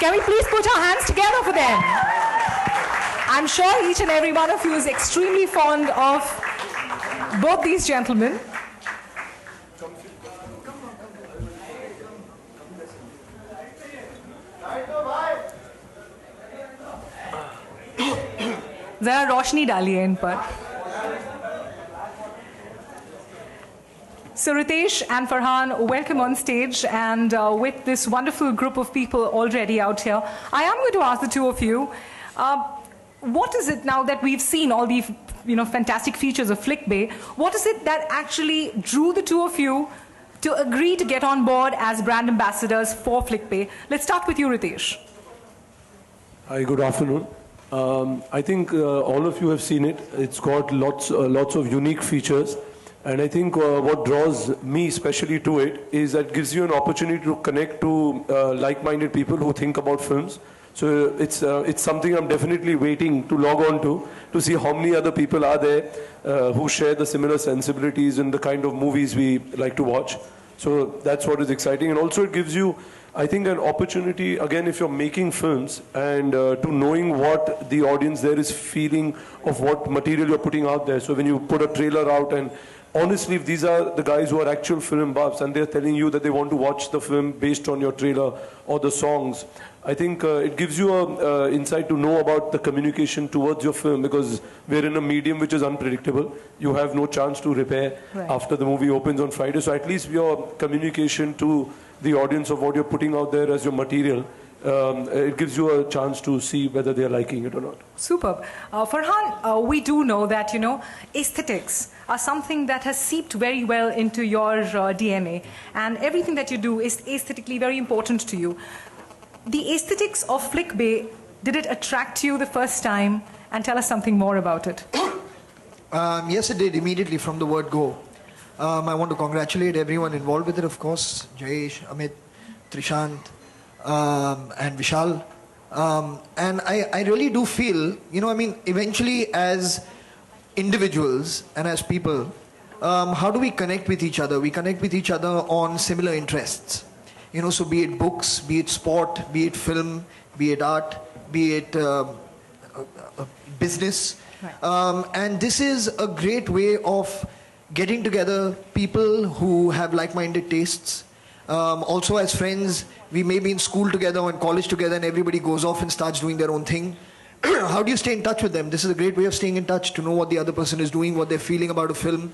Can we please put our hands together for them? I'm sure each and every one of you is extremely fond of both these gentlemen. जरा रोशनी डालिए इन पर. So Ritesh and Farhan, welcome on stage, and with this wonderful group of people already out here, I am going to ask the two of you, what is it now that we've seen all these fantastic features of FlickBay, what is it that actually drew the two of you to agree to get on board as brand ambassadors for FlickBay? Let's start with you, Ritesh. Hi, good afternoon. I think all of you have seen it. It's got lots of unique features. And I think what draws me especially to it is that it gives you an opportunity to connect to like-minded people who think about films. So it's something I'm definitely waiting to log on to see how many other people are there who share the similar sensibilities and the kind of movies we like to watch. So that's what is exciting. And also it gives you, I think, an opportunity, again, if you're making films and to knowing what the audience there is feeling of what material you're putting out there. So when you put a trailer out, and honestly, if these are the guys who are actual film buffs and they're telling you that they want to watch the film based on your trailer or the songs, I think it gives you an insight to know about the communication towards your film, because we're in a medium which is unpredictable. You have no chance to repair after the movie opens on Friday. So at least your communication to the audience of what you're putting out there as your material, it gives you a chance to see whether they're liking it or not. Superb. Farhan, we do know that, aesthetics are something that has seeped very well into your DNA, and everything that you do is aesthetically very important to you. The aesthetics of FlickBay, did it attract you the first time? And tell us something more about it. Yes, it did, immediately from the word go. I want to congratulate everyone involved with it, of course, Jayesh, Amit, Trishant, and Vishal. And I really do feel, eventually as individuals and as people, how do we connect with each other? We connect with each other on similar interests. So be it books, be it sport, be it film, be it art, be it business. Right. And this is a great way of getting together people who have like-minded tastes. Also as friends, we may be in school together or in college together, and everybody goes off and starts doing their own thing. How do you stay in touch with them? This is a great way of staying in touch, to know what the other person is doing, what they're feeling about a film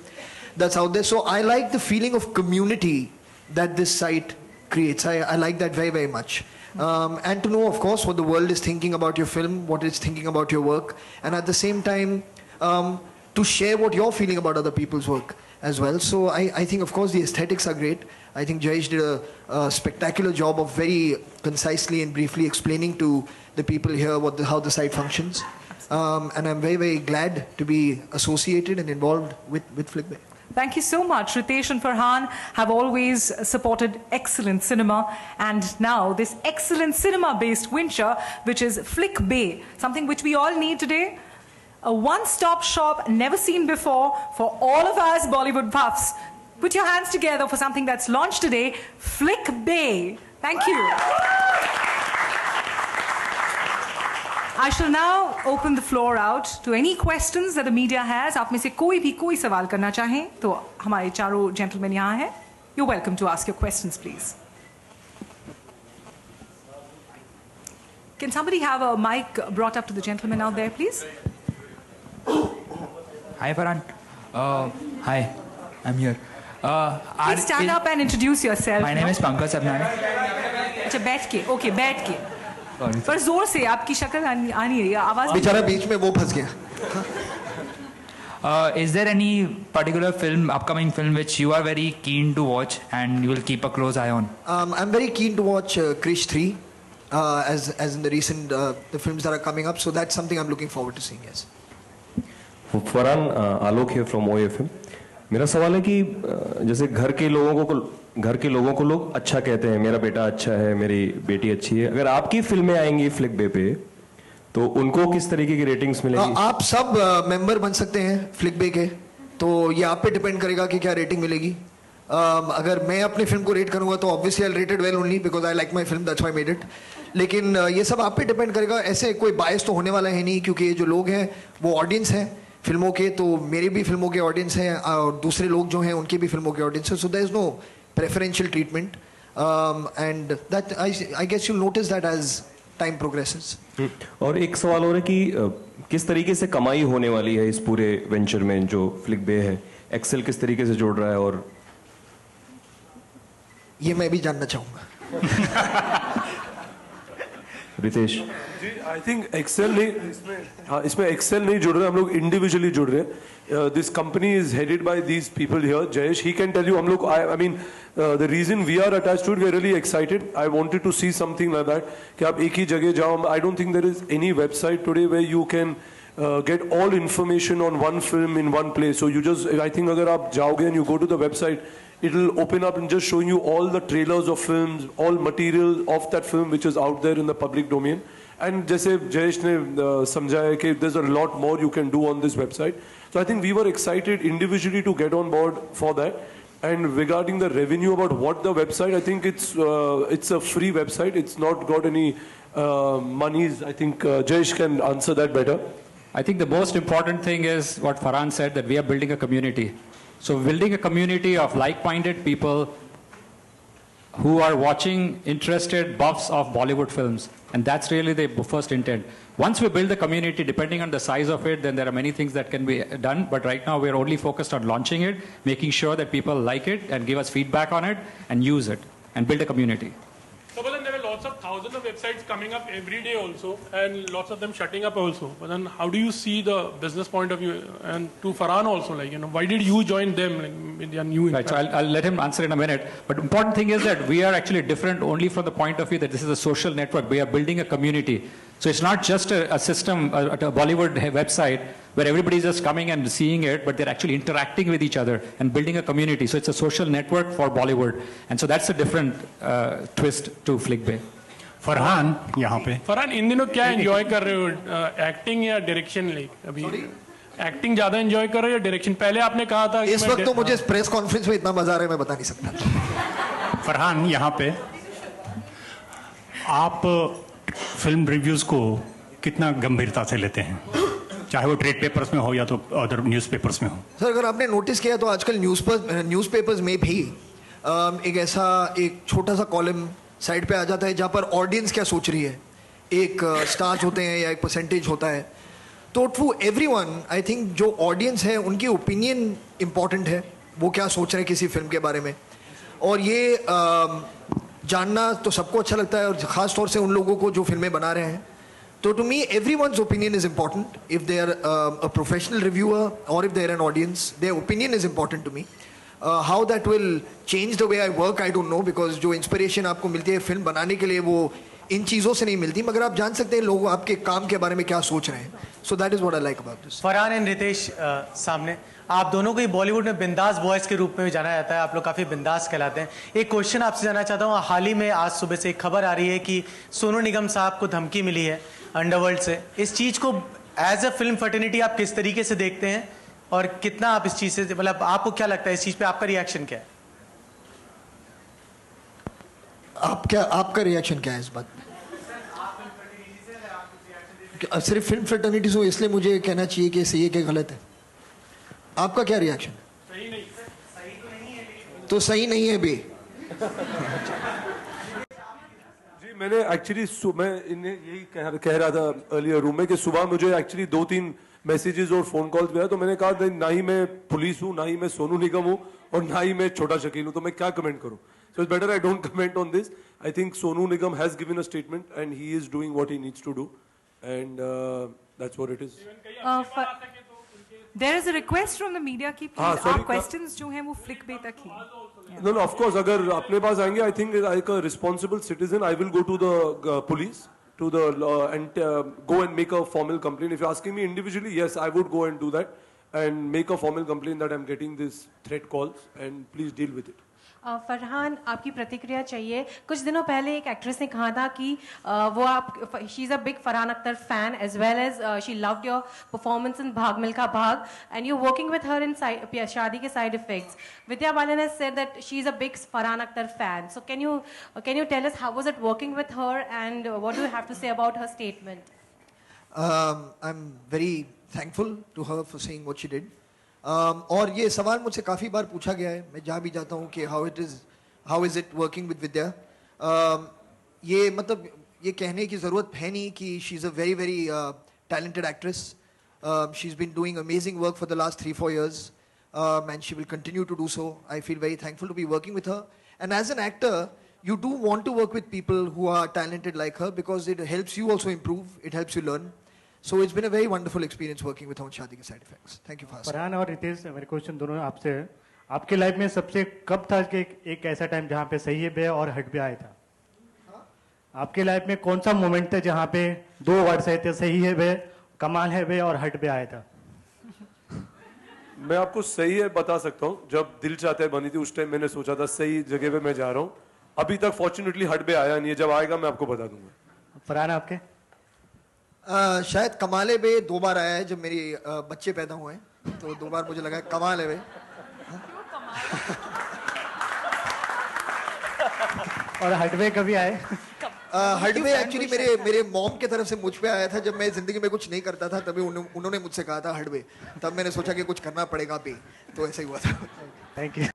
that's out there. So I like the feeling of community that this site creates. I like that very, very much. And to know, of course, what the world is thinking about your film, what it's thinking about your work, and at the same time, to share what you're feeling about other people's work as well. So I think, of course, the aesthetics are great. I think Jayesh did a spectacular job of very concisely and briefly explaining to the people here how the site functions. And I'm very, very glad to be associated and involved with FlickBay. Thank you so much. Ritesh and Farhan have always supported excellent cinema, and now this excellent cinema-based venture, which is FlickBay, something which we all need today. A one-stop shop never seen before for all of us Bollywood buffs. Put your hands together for something that's launched today, FlickBay. Thank you. I shall now open the floor out to any questions that the media has. आप में से कोई भी कोई सवाल करना चाहें तो हमारे चारों gentlemen यहाँ हैं. You're welcome to ask your questions, please. Can somebody have a mic brought up to the gentleman out there, please? Hi, Farhan. Hi, I'm here. Please stand up and introduce yourself. My name is Pankaj Sabnani. अच्छा बैठ के, okay, बैठ के. पर जोर से आपकी शक्ल आ नहीं रही, आवाज बेचारा बीच में वो फंस गया. Is there any particular film, upcoming film, which you are very keen to watch and you will keep a close eye on? I'm very keen to watch Krish 3, as in the recent the films that are coming up. So that's something I'm looking forward to seeing. Yes. Farhan, आलोक है from OFM. मेरा सवाल है कि जैसे घर के लोगों को लोग अच्छा कहते हैं, मेरा बेटा अच्छा है, मेरी बेटी अच्छी है. अगर आपकी फिल्में आएंगी FlickBay पे तो उनको किस तरीके की रेटिंग्स मिलेगी? आप सब मेंबर बन सकते हैं FlickBay के, तो ये आप पे डिपेंड करेगा कि क्या रेटिंग मिलेगी. अगर मैं अपनी फिल्म को रेट करूंगा तो obviously I rated well only because I like my film, that's why I made it. लेकिन ये सब आप पे डिपेंड करेगा, ऐसे कोई बायस तो होने वाला है नहीं, क्योंकि ये जो लोग हैं वो ऑडियंस हैं फिल्मों के, तो मेरे भी फिल्मों के ऑडियंस हैं और दूसरे लोग जो हैं उनके भी फिल्मों के ऑडियंस हैं, so there is no preferential treatment and that I guess you notice that as time progresses. और एक सवाल और है कि किस तरीके से कमाई होने वाली है इस पूरे वेंचर में जो फ्लिक बे है, एक्सेल किस तरीके से जोड़ रहा है, और ये मैं भी जानना चाहूंगा। रितेश जी आई थिंक एक्सेल नहीं, हाँ इसमें एक्सेल नहीं जुड़ रहे, हम लोग इंडिविजुअली जुड़ रहे हैं। This company is headed by these people here, Jayesh he can tell you. हम लोग I mean the reason we are attached to it, we are really excited, I wanted to see something like that कि आप एक ही जगह जाओ। I don't think there is any website today where you can get all information on one film in one place. So you just, I think अगर आप जाओगे and you go to the website, it'll open up and just showing you all the trailers of films, all material of that film which is out there in the public domain. And जैसे जयेश ने समझाया कि there's a lot more you can do on this website. So I think we were excited individually to get on board for that. And regarding the revenue about what the website, I think it's a free website. It's not got any monies. I think Jayesh can answer that better. I think the most important thing is what Farhan said, that we are building a community. So building a community of like-minded people who are watching, interested buffs of Bollywood films. And that's really the first intent. Once we build the community, depending on the size of it, then there are many things that can be done. But right now we're only focused on launching it, making sure that people like it and give us feedback on it and use it and build a community. So, but then there were lots of thousands of websites coming up every day also, and lots of them shutting up also. But then, how do you see the business point of view? And to Farhan also, like, you know, why did you join them with their new Right, so I'll let him answer in a minute. But important thing is that we are actually different only from the point of view that this is a social network. We are building a community. So it's not just a system, a Bollywood website where everybody is just coming and seeing it, but they're actually interacting with each other and building a community. So it's a social network for Bollywood. And so that's a different twist to Flickbay. Farhan यहाँ पे फरहान इन दिनों क्या enjoy कर रहे हो, acting या direction? Like अभी acting ज्यादा एंजॉय कर रहे हो या डायरेक्शन? पहले आपने कहा था इस वक्त तो मुझे प्रेस कॉन्फ्रेंस में इतना मजा आ रहा है मैं बता नहीं सकता। फरहान यहाँ पे आप फिल्म रिव्यूज को कितना गंभीरता से लेते हैं, चाहे वो ट्रेड पेपर्स में हो या तो अदर न्यूज़पेपर्स में हो? सर अगर आपने नोटिस किया तो आजकल न्यूज़पेपर्स में भी एक छोटा सा कॉलम साइड पे आ जाता है जहाँ पर ऑडियंस क्या सोच रही है, एक स्टार्स होते हैं या एक परसेंटेज होता है। तो टू एवरीवन आई थिंक जो ऑडियंस है उनकी ओपिनियन इम्पॉर्टेंट है, वो क्या सोच रहे हैं किसी फिल्म के बारे में, और ये जानना तो सबको अच्छा लगता है, और ख़ास तौर से उन लोगों को जो फिल्में बना रहे हैं। तो to me everyone's opinion is important. If they are a professional reviewer or if they are an audience, their opinion is important to me. How that will change the way I work, I don't know, because जो inspiration आपको मिलती है film बनाने के लिए वो इन चीज़ों से नहीं मिलती, मगर आप जान सकते हैं लोग आपके काम के बारे में क्या सोच रहे हैं। So that is what I like about this. Farhan and Ritesh सामने, आप दोनों को ही बॉलीवुड में बिंदास बॉयज़ के रूप में भी जाना जाता है, आप लोग काफ़ी बिंदास कहलाते हैं। एक क्वेश्चन आपसे जानना चाहता हूँ, हाल ही में आज सुबह से एक खबर आ रही है कि सोनू निगम साहब को धमकी मिली है अंडरवर्ल्ड से। इस चीज़ को एज अ फिल्म फर्टिनिटी आप किस तरीके से देखते हैं और कितना आप इस चीज़ से, मतलब आपको क्या लगता है इस चीज़ पे, आपका रिएक्शन क्या है? आपका रिएक्शन क्या है इस बात? सिर्फ फिल्म फर्टिनिटी से इसलिए मुझे कहना चाहिए कि सही है कि गलत है? आपका क्या रिएक्शन? सही नहीं, तो सही नहीं है बे। जी मैंने एक्चुअली मैं इन्हें यही कह रहा था अर्लियर रूम में कि सुबह मुझे एक्चुअली 2-3 मैसेजेस और फोन कॉल्स मिला, तो मैंने कहा ना ही मैं पुलिस हूँ, ना ही मैं सोनू निगम हूँ, और ना ही मैं छोटा शकील हूँ, तो मैं क्या कमेंट करूँ? So it's better I don't comment on this. I think Sonu Nigam has given a statement and he is doing what he needs to do, and that's what it is. There is a request from the media कि please आप questions जो हैं वो Flickbay तक ही। No, of course. अगर अपने पास आएंगे, I think like a responsible citizen, I will go to the police, to the and go and make a formal complaint. If you're asking me individually, yes, I would go and do that and make a formal complaint that I'm getting this threat calls, and please deal with it. Farhan, आपकी प्रतिक्रिया चाहिए। कुछ दिनों पहले एक actress ने कहा था कि वो आप she is a big Farhan Akhtar fan as well as she loved your performance in Bhaag Milkha Bhaag and you working with her in Shaadi Ke side effects. Vidya Balan has said that she is a big Farhan Akhtar fan. So can you tell us how was it working with her and what do you have to say about her statement? I'm very thankful to her for saying what she did. और ये सवाल मुझसे काफ़ी बार पूछा गया है, मैं जहाँ भी जाता हूँ कि how is it working with Vidya? ये मतलब ये कहने की ज़रूरत है नहीं कि she is a very very talented actress. She's been doing amazing work for the last 3-4 years, and she will continue to do so. I feel very thankful to be working with her. And as an actor, you do want to work with people who are talented like her because it helps you also improve. It helps you learn. So it's been a very wonderful experience working with her on शादी Ke side effects. Thank you for asking. Farhan और रितेश, मेरे question दोनों आपसे है। आपके life में सबसे कब था कि एक ऐसा टाइम जहाँ पे सही है बे और हट बे आया था? आपके लाइफ में कौन सा मोमेंट था जहाँ पे 2 वर्ड सही थे, सही है बे, कमाल है बे और हट बे आया था? मैं आपको सही है बता सकता हूँ, जब दिल चाहता है बनी थी उस टाइम मैंने सोचा था सही जगह पे मैं जा रहा हूँ। अभी तक फॉर्चुनेटली हट बे आया नहीं है, जब आएगा मैं आपको बता दूंगा। फरहान आपके? शायद कमाले बे 2 बार आया है जब मेरी बच्चे पैदा हुए हैं, तो 2 बार मुझे लगा है कमाल है बे। और हटवे कभी आए? हटवे एक्चुअली मेरे मॉम के तरफ से मुझ पे आया था जब मैं जिंदगी में कुछ नहीं करता था, तभी उन्होंने मुझसे कहा था हटवे, तब मैंने सोचा कि कुछ करना पड़ेगा पे, तो ऐसा ही हुआ था। Thank you.